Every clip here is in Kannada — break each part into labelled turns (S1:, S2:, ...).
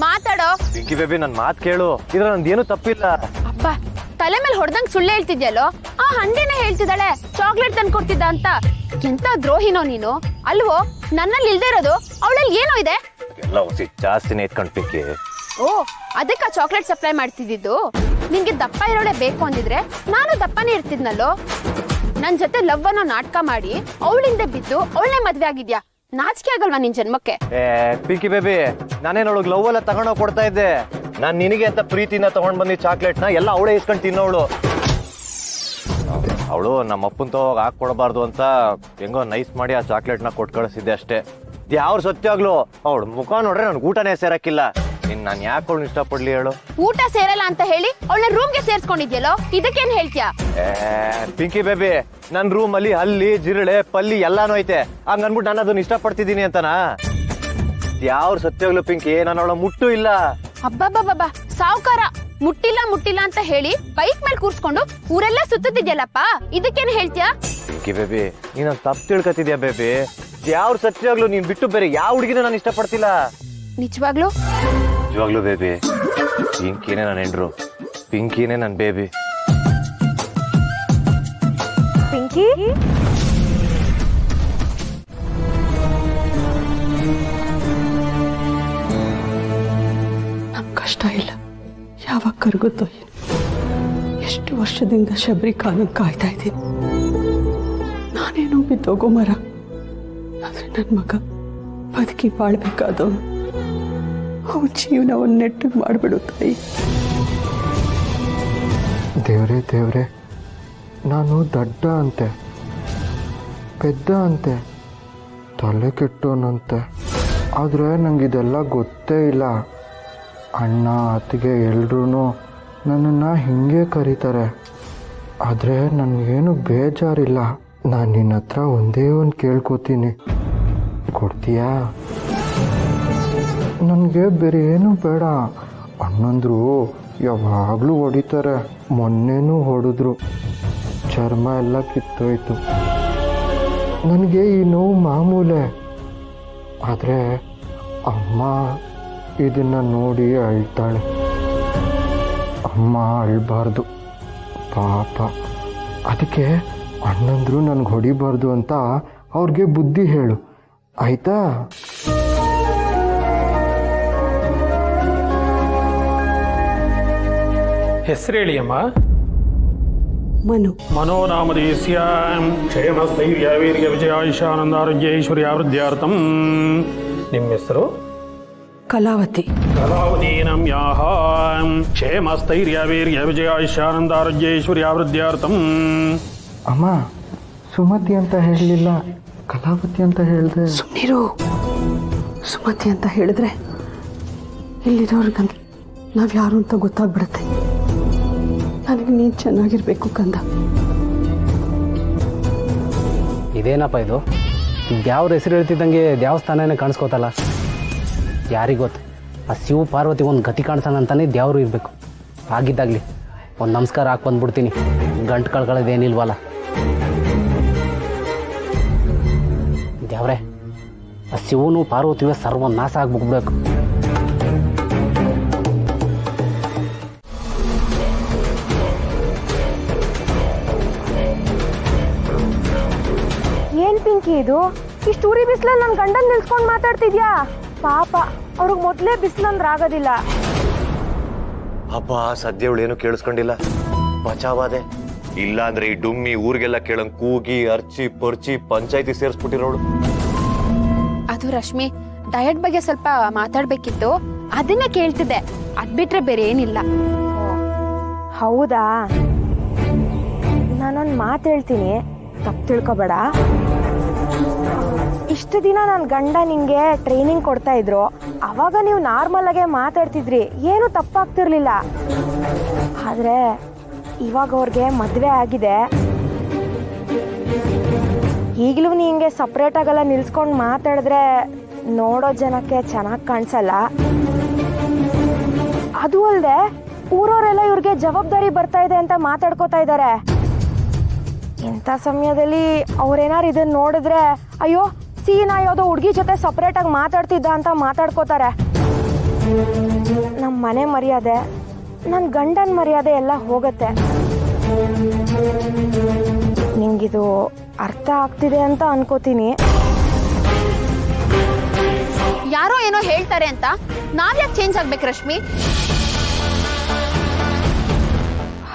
S1: ಮಾತಾಡೋ.
S2: ಪಿಂಕಿ ಬೇಬಿ ನನ್ ಮಾತ್ ಕೇಳು, ಇದ್ರ ನಂದೇನು ತಪ್ಪಿಲ್ಲ.
S1: ಅಬ್ಬಾ ತಲೆ ಮೇಲೆ ಹೊಡೆದಂಗ್ ಸುಳ್ಳು ಹೇಳ್ತಿದ್ಯಲ್ಲೋ. ಆ ಹಂಡಿನೇ ಹೇಳ್ತಿದ್ದಾಳೆ ಚಾಕ್ಲೇಟ್ ತಂದು ಕೊಡ್ತಿದ್ದ ಅಂತ. ಎಂತ ದ್ರೋಹಿನೋ ನೀನು ಅಲ್ವೋ? ನನ್ನಲ್ಲಿ ಇಲ್ದೇ ಇರೋದು ಅವಳಲ್ಲಿ ಏನೋ ಇದೆ.
S2: ಎಲ್ಲ ಹೊಸಿ ಜಾಸ್ತಿನೇ ಎತ್ಕೊಂಡ್ ಪಿಂಕಿ.
S1: ಓ ಅದಕ್ಕ ಚಾಕ್ಲೇಟ್ ಸಪ್ಲೈ ಮಾಡ್ತಿದ್ದು. ನಿನ್ಗೆ ದಪ್ಪ ಇರೋಳೆ ಬೇಕು ಅಂದಿದ್ರೆ ನಾನು ದಪ್ಪನೇ ಇರ್ತಿದ್ನಲ್ಲೋ. ನನ್ ಜೊತೆ ಲವ್ ಅನ್ನೋ ನಾಟಕ ಮಾಡಿ ಅವಳಿಂದ ಬಿದ್ದು ಅವಳನ್ನೇ ಮದ್ವೆ ಆಗಿದ್ಯಾ. ನಾಚಿಕೆ ಆಗಲ್ವಾ ನಿನ್ ಜನ್ಮಕ್ಕೆ?
S2: ಪಿಂಕಿ ಬೇಬಿ, ನಾನೇನ್ ಅವಳಿಗೆ ಲವ್ ಎಲ್ಲ ತಗೊಂಡೋಗಿ ಕೊಡ್ತಾ ಇದ್ದೆ. ನಾನ್ ನಿನಗೆ ಅಂತ ಪ್ರೀತಿನ ತಗೊಂಡ್ ಬಂದಿ ಚಾಕ್ಲೇಟ್ ನ ಎಲ್ಲ ಅವಳೇ ಇಸ್ಕೊಂಡ್ ತಿನ್ನೋಳು. ಅವಳು ನಮ್ಮ ಅಪ್ಪನ್ ತಗೋಗ ಹಾಕೊಡ್ಬಾರ್ದು ಅಂತ ಹೆಂಗೋ ನೈಸ್ ಮಾಡಿ ಆ ಚಾಕ್ಲೇಟ್ ನ ಕೊಟ್ಟು ಕಳಿಸಿದ್ದೆ ಅಷ್ಟೇ. ಯಾವ್ರು ಸತ್ಯಾಗ್ಲು ಅವಳು ಮುಖ ನೋಡ್ರೆ ನನ್ಗೆ ಊಟನೇ ಸೇರಕ್ಕಿಲ್ಲ. ನಾನ್ ಯಾಕೆ ಅವಳು ಇಷ್ಟಪಡ್ಲಿ ಹೇಳು?
S1: ಊಟ ಸೇರಲ್ಲ ಅಂತ ಹೇಳಿ ಅವಳ ರೂಮ್ಗೆ ಸೇರ್ಸ್ಕೊಂಡಿದ್ಯಲ್ಲೋ, ಇದಕ್ಕೇನ್ ಹೇಳ್ತೀಯಾ?
S2: ಪಿಂಕಿ ಬೇಬಿ, ನನ್ ರೂಮ್ ಅಲ್ಲಿ ಹಲ್ಲಿ ಜಿರಳೆ ಪಲ್ಲಿ ಎಲ್ಲಾನು ಐತೆ. ಹಂಗ ಅನ್ಬಿಟ್ಟು ನಾನು ಅದನ್ನ ಇಷ್ಟಪಡ್ತಿದ್ದೀನಿ ಅಂತನಾ? ಯಾವ್ರು ಸತ್ಯಾಗ್ಲು ಪಿಂಕಿ, ನಾನು ಅವಳ ಮುಟ್ಟು ಇಲ್ಲ.
S1: ಅಬ್ಬಬ್ಬಬ್ಬಾ ಸಾವ್ಕಾರ ಮುಟ್ಟಿಲ್ಲ ಅಂತ ಹೇಳಿ ಬೈಕ್ ಮೇಲೆ ಕೂರ್ಸ್ಕೊಂಡು ಊರೆಲ್ಲ ಸುತ್ತಿದ್ಯಲ್ಲಪ್ಪ, ಇದಕ್ಕೇನ್ ಹೇಳ್ತೀಯಾ?
S2: ಪಿಂಕಿ ಬೇಬಿ, ನೀನ್ ತಪ್ಪು ತಿಳ್ಕೊತಿದ್ಯಾ ಬೇಬಿ. ಯಾವ್ರು ಸತ್ಯಾಗ್ಲು ನೀನ್ ಬಿಟ್ಟು ಬೇರೆ ಯಾವ ಹುಡುಗಿನ ನಾನು ಇಷ್ಟಪಡ್ತಿಲ್ಲ.
S1: ನಿಜವಾಗ್ಲು
S2: ನಿಜವಾಗ್ಲು ಬೇಬಿ, ಪಿಂಕಿನೇ ನನ್ನ ಹೆಂಡ್ರು, ಪಿಂಕಿನೇ ನನ್ನ ಬೇಬಿ.
S1: ಪಿಂಕಿ
S3: ನಮ್ ಕಷ್ಟ ಇಲ್ಲ, ಯಾವಾಗ ಕರಗುತ್ತೋ. ಎಷ್ಟು ವರ್ಷದಿಂದ ಶಬರಿ ಕಾಲಕ್ಕೆ ಕಾಯ್ತಾ ಇದ್ದೀನಿ. ನಾನೇನೋ ಬಿದ್ದೋಗೋ ಮರ, ಆದ್ರೆ ನನ್ನ ಮಗ ಬದುಕಿ ಬಾಳ್ಬೇಕಾದವನು. ಅವನ ಜೀವನವನ್ನು ನೆಟ್ಟಿಗೆ ಮಾಡಿಬಿಡು ತಾಯಿ.
S4: ದೇವ್ರೆ ದೇವ್ರೆ, ನಾನು ದಡ್ಡ ಅಂತೆ, ಪೆದ್ದ ಅಂತೆ, ತಲೆ ಕೆಟ್ಟೋನಂತೆ. ಆದರೆ ನನಗಿದೆಲ್ಲ ಗೊತ್ತೇ ಇಲ್ಲ. ಅಣ್ಣ ಅತ್ತಿಗೆ ಎಲ್ರೂ ನನ್ನನ್ನು ಹಿಂಗೆ ಕರೀತಾರೆ. ಆದರೆ ನನಗೇನು ಬೇಜಾರಿಲ್ಲ. ನಾನು ನಿನ್ನ ಹತ್ರ ಒಂದೇ ಒಂದು ಕೇಳ್ಕೊತೀನಿ, ಕೊಡ್ತೀಯಾ? ನನಗೆ ಬೇರೆ ಏನೂ ಬೇಡ. ಅಣ್ಣಂದ್ರು ಯಾವಾಗಲೂ ಹೊಡಿತಾರೆ, ಮೊನ್ನೆನೂ ಹೊಡೆದ್ರು, ಚರ್ಮ ಎಲ್ಲ ಕಿತ್ತೋಯ್ತು. ನನಗೆ ಈ ನೋವು ಮಾಮೂಲೆ. ಆದರೆ ಅಮ್ಮ ಇದನ್ನು ನೋಡಿ ಅಳ್ತಾಳೆ. ಅಮ್ಮ ಅಳ್ಬಾರ್ದು ಪಾಪ. ಅದಕ್ಕೆ ಅಣ್ಣಂದ್ರು ನನಗೆ ಹೊಡಿಬಾರ್ದು ಅಂತ ಅವ್ರಿಗೆ ಬುದ್ಧಿ ಹೇಳು, ಆಯ್ತಾ?
S5: ಹೆಸರು ಹೇಳಿ ಅಮ್ಮ.
S3: ಮನು.
S5: ಮನೋನಾಮಧೇಸ್ಯ ಕ್ಷೇಮಸ್ಥೈರ್ಯ ವೀರ್ಯ ವಿಜಯಾಯುಷಾನಂದ ಆರೋಗ್ಯ ಐಶ್ವರ್ಯ ವೃದ್ಧಾರ್ಥಂ. ನಿಮ್ಮ ಹೆಸರು?
S3: ಕಲಾವತಿ.
S5: ಕಲಾವತಿ ನಮ್ಯಾಹ ಕ್ಷೇಮಸ್ಥೈರ್ಯ ವೀರ್ಯ ವಿಜಯಾಯುಷಾನಂದ ಆರೋಗ್ಯ ಐಶ್ವರ್ಯ ವೃದ್ಧಾರ್ಥಂ.
S4: ಅಮ್ಮ, ಸುಮತಿ ಅಂತ ಹೇಳಲಿಲ್ಲ, ಕಲಾವತಿ ಅಂತ ಹೇಳಿದೆ.
S3: ಸುಮ್ಮನಿರು. ಸುಮತಿ ಅಂತ ಹೇಳಿದ್ರೆ ಇಲ್ಲಿರೋರ್ಗಂದ್ರೆ ನಾವು ಯಾರು ಅಂತ ಗೊತ್ತಾಗ್ಬಿಡುತ್ತೆ. ನನಗೆ ನೀನು ಚೆನ್ನಾಗಿರ್ಬೇಕು ಕಂದ.
S6: ಇದೇನಪ್ಪ ಇದು? ದ್ಯಾವ್ರ ಹೆಸರು ಹೇಳ್ತಿದ್ದಂಗೆ ದೇವಸ್ಥಾನನೇ ಕಾಣಿಸ್ಕೋತಲ್ಲ. ಯಾರಿಗೊತ್ತು, ಆ ಶಿವ ಪಾರ್ವತಿ ಒಂದು ಗತಿ ಕಾಣಿಸೋಣಂತಾನೆ ದೇವರು ಇರಬೇಕು. ಆಗಿದ್ದಾಗಲಿ ಒಂದು ನಮಸ್ಕಾರ ಹಾಕಿ ಬಂದ್ಬಿಡ್ತೀನಿ, ಗಂಟು ಕಳ್ಕೊಳ್ಳೋದೇನಿಲ್ವಲ್ಲ. ದೇವ್ರೆ, ಆ ಶಿವನು ಪಾರ್ವತಿಯೇ ಸರ್ವನಾಶ ಆಗ್ಬಿಡ್ಬೇಕು.
S7: ಏನ್ ಪಿಂಕಿ ಇದು? ಇಷ್ಟು ಉರಿ ಬಿಸಿಲಲ್ಲಿ ನನ್ನ ಗಂಡನ್ ನಿಲ್ಸ್ಕೊಂಡು ಮಾತಾಡ್ತಿದ್ಯಾ? ಪಾಪ, ಅವ್ರಿಗೆ ಮೊದಲೇ ಬಿಸಿಲಂದ್ರೆ ಆಗೋದಿಲ್ಲ.
S2: ಹಬ್ಬ ಸದ್ಯ ಅವಳು ಏನು ಕೇಳಿಸ್ಕೊಂಡಿಲ್ಲ, ಬಚಾವಾದೆ. ಇಲ್ಲ ಅಂದ್ರೆ ಈ ಡುಮ್ಮಿ ಊರಿಗೆಲ್ಲ ಕೇಳಂಗ್ ಕೂಗಿ ಅರ್ಚಿ ಪರ್ಚಿ ಪಂಚಾಯತಿ ಸೇರಿಸ್ಬಿಟ್ಟಿರೋಳು.
S1: ಅದು ರಶ್ಮಿ, ಡಯಟ್ ಬಗ್ಗೆ ಸ್ವಲ್ಪ ಮಾತಾಡ್ಬೇಕಿತ್ತು, ಅದನ್ನೇ ಕೇಳ್ತಿದ್ದೆ. ಅದ್ಬಿಟ್ರೆ ಬೇರೆ ಏನಿಲ್ಲ.
S7: ಹೌದಾ? ನಾನೊಂದು ಮಾತು ಹೇಳ್ತೀನಿ, ತಪ್ಪು ತಿಳ್ಕೊಬೇಡ. ಇಷ್ಟು ದಿನ ನನ್ನ ಗಂಡ ನಿಂಗೆ ಟ್ರೈನಿಂಗ್ ಕೊಡ್ತಾ ಇದ್ರು, ಅವಾಗ ನೀವು ನಾರ್ಮಲ್ ಆಗೇ ಮಾತಾಡ್ತಿದ್ರಿ, ಏನು ತಪ್ಪಾಗ್ತಿರ್ಲಿಲ್ಲ. ಆದ್ರೆ ಇವಾಗ ಅವ್ರಿಗೆ ಮದುವೆ ಆಗಿದೆ, ಈಗಲೂ ನಿಂಗೆ ಸಪ್ರೇಟ್ ಆಗೆಲ್ಲ ನಿಲ್ಸ್ಕೊಂಡು ಮಾತಾಡಿದ್ರೆ ನೋಡೋ ಜನಕ್ಕೆ ಚೆನ್ನಾಗಿ ಕಾಣಿಸಲ್ಲ. ಅದು ಅಲ್ಲದೆ ಊರವರೆಲ್ಲ ಇವ್ರಿಗೆ ಜವಾಬ್ದಾರಿ ಬರ್ತಾ ಇದೆ ಅಂತ ಮಾತಾಡ್ಕೋತಾ ಇದ್ದಾರೆ. ಇಂಥ ಸಮಯದಲ್ಲಿ ಅವ್ರೇನಾರು ಇದನ್ನ ನೋಡಿದ್ರೆ, ಅಯ್ಯೋ ಸೀನಾ ಯಾವುದೋ ಹುಡುಗಿ ಜೊತೆ ಸಪ್ರೇಟಾಗಿ ಮಾತಾಡ್ತಿದ್ದ ಅಂತ ಮಾತಾಡ್ಕೋತಾರೆ. ನಮ್ಮ ಮನೆ ಮರ್ಯಾದೆ, ನನ್ನ ಗಂಡನ ಮರ್ಯಾದೆ ಎಲ್ಲ ಹೋಗತ್ತೆ. ನಿಂಗಿದು ಅರ್ಥ ಆಗ್ತಿದೆ ಅಂತ ಅನ್ಕೋತೀನಿ.
S1: ಯಾರೋ ಏನೋ ಹೇಳ್ತಾರೆ ಅಂತ ನಾವ್ಯಾಕೆ ಚೇಂಜ್ ಆಗ್ಬೇಕು ರಶ್ಮಿ?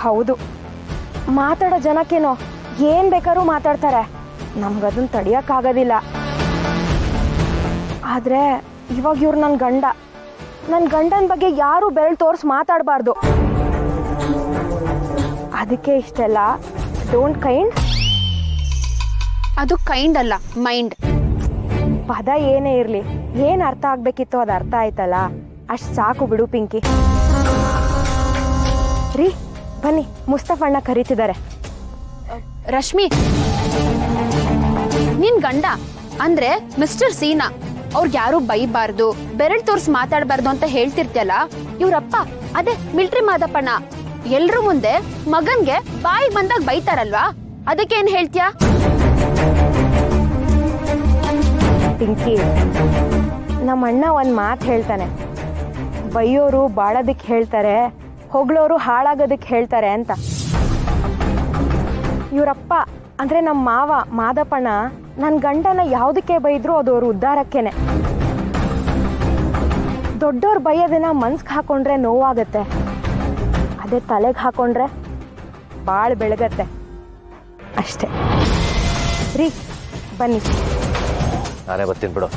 S7: ಹೌದು, ಮಾತಾಡೋ ಜನಕ್ಕೇನೋ ಏನ್ ಬೇಕಾದ್ರೂ ಮಾತಾಡ್ತಾರೆ, ನಮ್ಗದನ್ನ ತಡಿಯಕ್ಕಾಗೋದಿಲ್ಲ. ಆದ್ರೆ ಇವಾಗ ಇವ್ರು ನನ್ನ ಗಂಡನ ಬಗ್ಗೆ ಯಾರು ಬೆರಳು ತೋರಿಸಿ ಮಾತಾಡಬಾರ್ದು. ಅದಕ್ಕೆ ಇಷ್ಟೆಲ್ಲ. Don't kind.
S1: ಅದು ಕೈಂಡ್ ಅಲ್ಲ, ಮೈಂಡ್.
S7: ಪದ ಏನೇ ಇರ್ಲಿ, ಏನ್ ಅರ್ಥ ಆಗ್ಬೇಕಿತ್ತು ಅದು ಅರ್ಥ ಆಯ್ತಲ್ಲ, ಅಷ್ಟ್ ಸಾಕು ಬಿಡು ಪಿಂಕಿ. ರೀ ಬನ್ನಿ, ಮುಸ್ತಫಣ್ಣ ಕರೀತಿದ್ದಾರೆ.
S1: ರಶ್ಮಿ, ನಿನ್ ಗಂಡ ಅಂದ್ರೆ ಮಿಸ್ಟರ್ ಸೀನಾ, ಅವ್ರಿಗೆ ಯಾರು ಬೈಬಾರ್ದು, ಬೆರಳು ತೋರ್ಸಿ ಮಾತಾಡಬಾರ್ದು ಅಂತ ಹೇಳ್ತಿರ್ತಿಯಲ್ಲ, ಇವ್ರಪ್ಪ ಅದೇ ಮಿಲ್ಟ್ರಿ ಮಾದಪ್ಪಣ್ಣ ಎಲ್ರೂ ಮುಂದೆ ಮಗನ್ಗೆ ಬಾಯಿಗೆ ಬಂದಾಗ ಬೈತಾರಲ್ವಾ, ಅದಕ್ಕೆ ಏನ್ ಹೇಳ್ತೀಯಾ?
S7: ಪಿಂಕಿ, ನಮ್ಮ ಅಣ್ಣ ಒಂದ್ ಮಾತು ಹೇಳ್ತಾನೆ, ಬೈಯೋರು ಬಾಳೋದಕ್ಕೆ ಹೇಳ್ತಾರೆ, ಹೊಗಳೋರು ಹಾಳಾಗೋದಕ್ಕೆ ಹೇಳ್ತಾರೆ ಅಂತ. ಇವರಪ್ಪ ಅಂದ್ರೆ ನಮ್ಮ ಮಾವ ಮಾದಪ್ಪಣ್ಣ ನನ್ನ ಗಂಡನ ಯಾವುದಕ್ಕೆ ಬೈದ್ರು ಅದು ಅವ್ರ ಉದ್ಧಾರಕ್ಕೇನೆ. ದೊಡ್ಡವ್ರು ಬೈಯೋದನ್ನ ಮನ್ಸ್ಗೆ ಹಾಕೊಂಡ್ರೆ ನೋವಾಗತ್ತೆ, ಅದೇ ತಲೆಗೆ ಹಾಕೊಂಡ್ರೆ ಭಾಳ ಬೆಳಗತ್ತೆ ಅಷ್ಟೇ. ರೀ ಬನ್ನಿ.
S2: ನಾನೇ ಬರ್ತೀನಿ ಬಿಡು.